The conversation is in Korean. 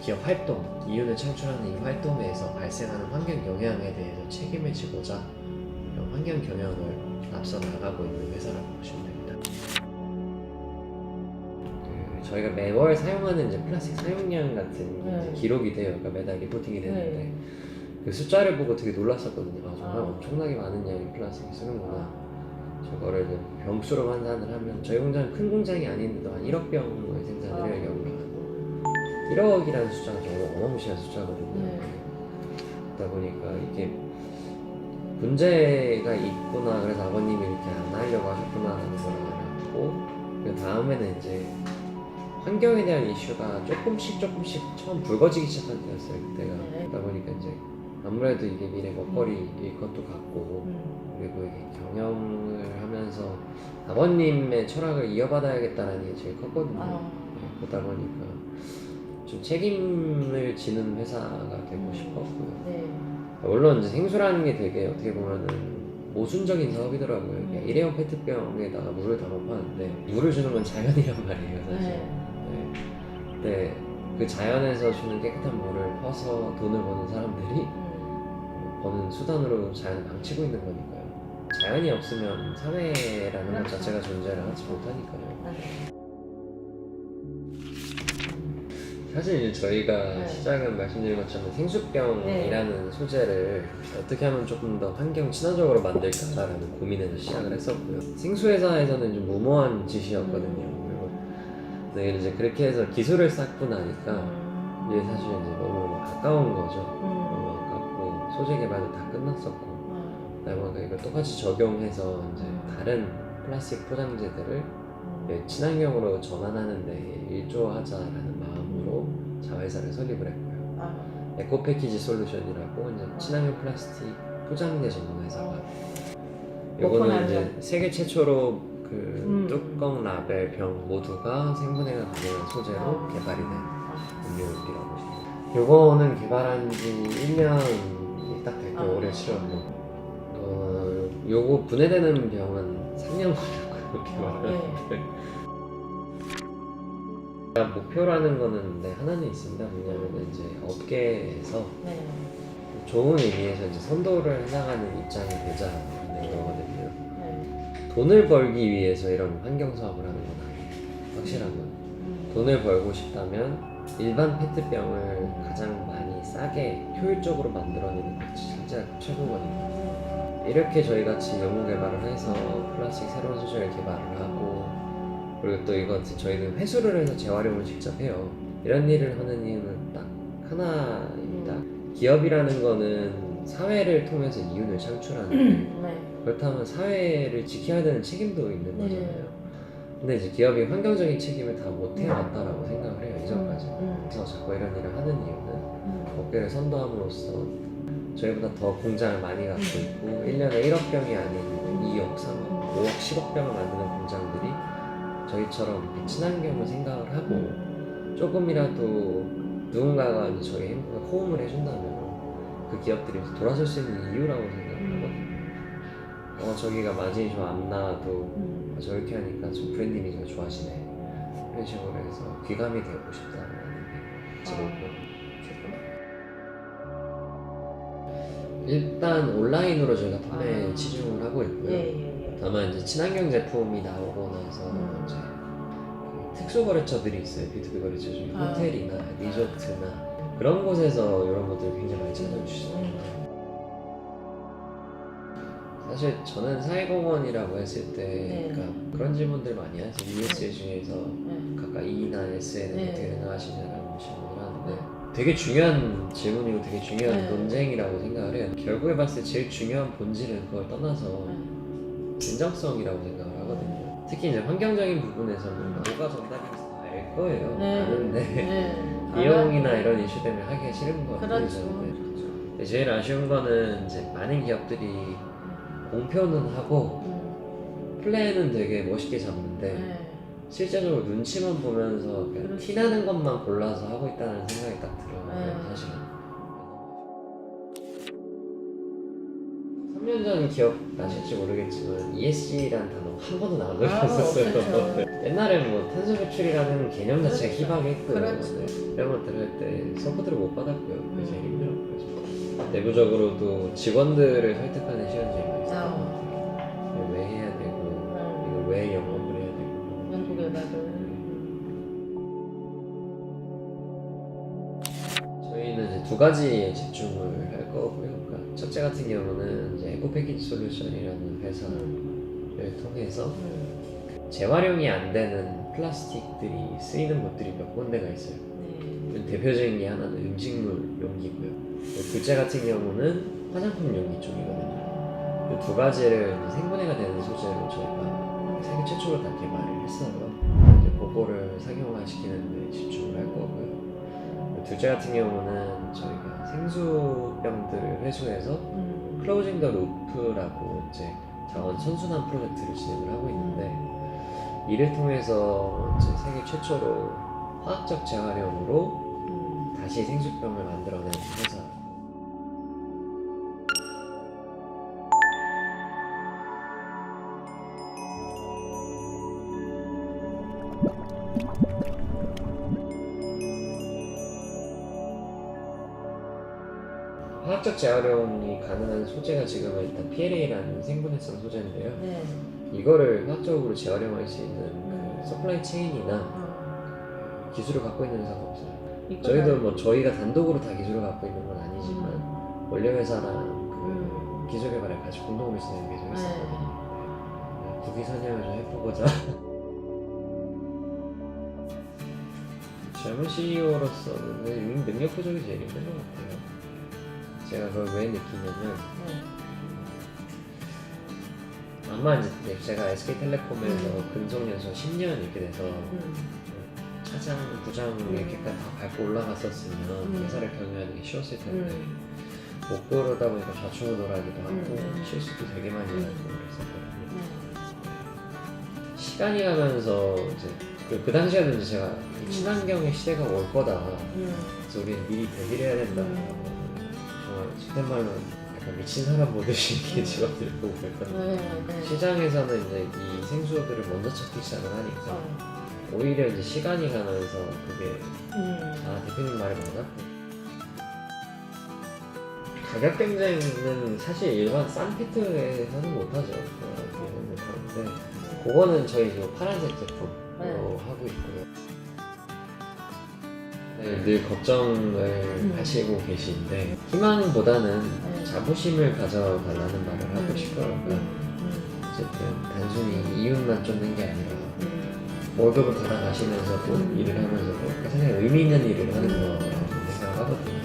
기업 활동, 이윤을 창출하는 이 활동에서 발생하는 환경 영향에 대해서 책임을 지고자 이런 환경 경영을 앞서 나가고 있는 회사라고 보시면 됩니다. 저희가 매월 사용하는 이제 플라스틱 사용량 같은 이제 기록이 돼요. 그러니까 매달 리포팅이 되는데 그 숫자를 보고 되게 놀랐었거든요. 아, 정말 엄청나게 많은 양의 플라스틱이 쓰는구나. 저거를 이제 병수로 환산을 하면 저희 공장은 큰 공장이 아닌데도 한 1억 병의 생산을 해요. 연간 1억이라는 숫자가 정말 어마무시한 숫자거든요. 그러다 보니까 이게 문제가 있구나, 그래서 아버님이 이렇게 안 하려고 하셨구나 하는 걸 알았고, 그 다음에는 이제 환경에 대한 이슈가 조금씩 처음 불거지기 시작한 때였어요. 그때가. 그러다 보니까 이제 아무래도 이게 미래 먹거리일 것도 같고, 그리고 이게 경영을 하면서 아버님의 철학을 이어받아야겠다는 게 제일 컸거든요. 그러다 보니까 좀 책임을 지는 회사가 되고 싶었고요. 물론 이제 생수라는 게 되게 어떻게 보면은 모순적인 사업이더라고요. 이게 일회용 페트병에다가 물을 담아 파는데 물을 주는 건 자연이란 말이에요, 사실. 근데 그 자연에서 주는 깨끗한 물을 퍼서 돈을 버는 사람들이 버는 수단으로 자연을 망치고 있는 거니까요. 자연이 없으면 사회라는 것 자체가 존재를 하지 못하니까요. 사실 이제 저희가 시작은 말씀드린 것처럼 생수병이라는 소재를 어떻게 하면 조금 더 환경 친화적으로 만들까라는 고민에서 시작을 했었고요. 생수회사에서는 좀 무모한 짓이었거든요. 그리고 이제 그렇게 해서 기술을 쌓고 나니까 이게 사실 이제 너무 가까운 거죠. 너무 가깝고 소재 개발도 다 끝났었고, 그다음에 이걸 똑같이 적용해서 이제 다른 플라스틱 포장재들을 친환경으로 전환하는 데 일조하자라는 마음으로 자회사를 설립을 했고요. 에코패키지 솔루션이라고 이제 친환경 플라스틱 포장재 전문 회사가. 요거는 이제 세계 최초로 그 뚜껑, 라벨, 병 모두가 생분해가 가능한 소재로 개발이 된 음료이라고 보시면 됩니다. 요거는 개발한 지 1년이 딱 됐고요. 올해 7월로. 요거 분해되는 병은 3년 걸렸고요. 개발하는데. 목표라는 거는 하나는 있습니다. 뭐냐면 이제 업계에서 좋은 의미에서 이제 선도를 해나가는 입장이 되자는 거거든요. 돈을 벌기 위해서 이런 환경 사업을 하는 건 아니에요. 확실한 건. 돈을 벌고 싶다면 일반 페트병을 가장 많이 싸게 효율적으로 만들어내는 것이 진짜 최고거든요. 이렇게 저희 같이 연구 개발을 해서 플라스틱 새로운 소재를 개발을 하고, 그리고 또 이거 저희는 회수를 해서 재활용을 직접 해요. 이런 일을 하는 이유는 딱 하나입니다. 기업이라는 거는 사회를 통해서 이윤을 창출하는 그렇다면 사회를 지켜야 되는 책임도 있는 거잖아요. 근데 이제 기업이 환경적인 책임을 다 못 해왔다라고 생각을 해요, 이전까지. 그래서 자꾸 이런 일을 하는 이유는 업계를 선도함으로써 저희보다 더 공장을 많이 갖고 있고 1년에 1억 병이 아닌 2억, 3억, 5억, 10억 병을 만드는 공장들이 저희처럼 친환경을 생각을 하고 조금이라도 누군가가 이제 저희 행복에 호응을 해준다면 그 기업들이 돌아설 수 있는 이유라고 생각을 하거든요. 저기가 마진이 좀 안 나와도 저렇게 하니까 좀 브랜드 이미지가 좋아지네, 이런 식으로 해서 귀감이 되고 싶다는 게 제 목표입니다. 일단 온라인으로 저희가 판매 치중을 하고 있고요. 다만 이제 친환경 제품이 나오고 나서 이제 특수 거래처들이 있어요. B2B 거래처 중에 호텔이나 리조트나 그런 곳에서 이런 것들을 굉장히 많이 찾아주시더라고요. 사실 저는 사회공헌이라고 했을 때 그러니까 그런 질문들 많이 하죠. US 중에서 각각 E나 S에는 어떻게 생각하시냐라는 질문을 하는데 되게 중요한 질문이고 되게 중요한 논쟁이라고 생각을 해요. 결국에 봤을 때 제일 중요한 본질은 그걸 떠나서 진정성이라고 생각을 하거든요. 특히 이제 환경적인 부분에서는 뭐가 정답인지 다 알 거예요. 아는데 비용이나 이런 이슈 때문에 하기가 싫은 거 같아요. 근데 제일 아쉬운 거는 이제 많은 기업들이 공표는 하고 플랜은 되게 멋있게 잡는데 실제적으로 눈치만 보면서 그냥 티나는 것만 골라서 하고 있다는 생각이 딱 들어요. 사실은 3년 전 기억나실지 모르겠지만 ESG라는 단어 한 번도 나온 적이 없었어요. 옛날엔 뭐 탄소 배출이라는 개념 자체가 희박했고요. 이런 것들을 할 때 서포트를 못 받았고요. 그게 제일 힘들었고요. 내부적으로도 직원들을 설득하는 시간이 제일 많이 있었던 것 같아요. 왜 해야 되고 이거 왜 영업을 해야 되고 저희는 이제 두 가지에 집중을 할 거고요. 그러니까 첫째 같은 경우는 이제 에코 패키지 솔루션이라는 회사를 통해서 재활용이 안 되는 플라스틱들이 쓰이는 곳들이 몇 군데가 있어요. 대표적인 게 하나는 음식물 용기고요. 둘째 같은 경우는 화장품 용기 쪽이거든요. 이 두 가지를 이제 생분해가 되는 소재로 저희가 세계 최초로 다 개발을 했어요. 이제 그거를 상용화시키는 데 집중을 할 거고요. 둘째 같은 경우는 저희가 생수병들을 회수해서 클로징 더 루프라고 이제 자원 선순환 프로젝트를 진행을 하고 있는데 이를 통해서 이제 세계 최초로 화학적 재활용으로 다시 생수병을 만들어낸 회사. 화학적 재활용이 가능한 소재가 지금은 일단 PLA라는 생분해성 소재인데요. 이거를 화학적으로 재활용할 수 있는 그 서플라이 체인이나 기술을 갖고 있는 회사가 없어요. 저희도 뭐 저희가 단독으로 다 기술을 갖고 있는 건 아니지만 원료 회사랑 그 기술 개발에 같이 공동으로 진행을 계속 했었거든요. 국위 선양을 좀 해보고자. 젊은 CEO로서는 능력 부족이 제일 힘든 것 같아요. 제가 그걸 왜 느끼냐면 아마 이제 제가 SK텔레콤에서 근속연수 10년 이렇게 돼서 차장, 부장 이렇게까지 다 밟고 올라갔었으면 회사를 경영하는 게 쉬웠을 텐데 못 그러다 보니까 좌충우돌하기도 하고 실수도 되게 많이 하고 그랬었거든요. 시간이 가면서 이제 그 당시에는 이제 제가 이 친환경의 시대가 올 거다. 그래서 우리는 미리 대비를 해야 된다. 정말 속된 말로 약간 미친 사람 보듯이 이렇게 직업들을 보고 그랬거든요. 시장에서는 이제 이 생수들을 먼저 찾기 시작을 하니까 오히려 이제 시간이 가면서 그게 대표님 말이 맞았고 가격 경쟁은 사실 일반 싼 피트에서는 못하죠. 그런데 그거는 저희 저 파란색 제품으로 하고 있고요. 네, 늘 걱정을 하시고 계신데 희망보다는 자부심을 가져달라는 말을 하고 싶어요. 그러니까 어쨌든 단순히 이윤만 쫓는 게 아니라 월급을 받아가시면서 또 일을 하면서 또 세상에 의미 있는 일을 하는 거라고 생각을 하거든요.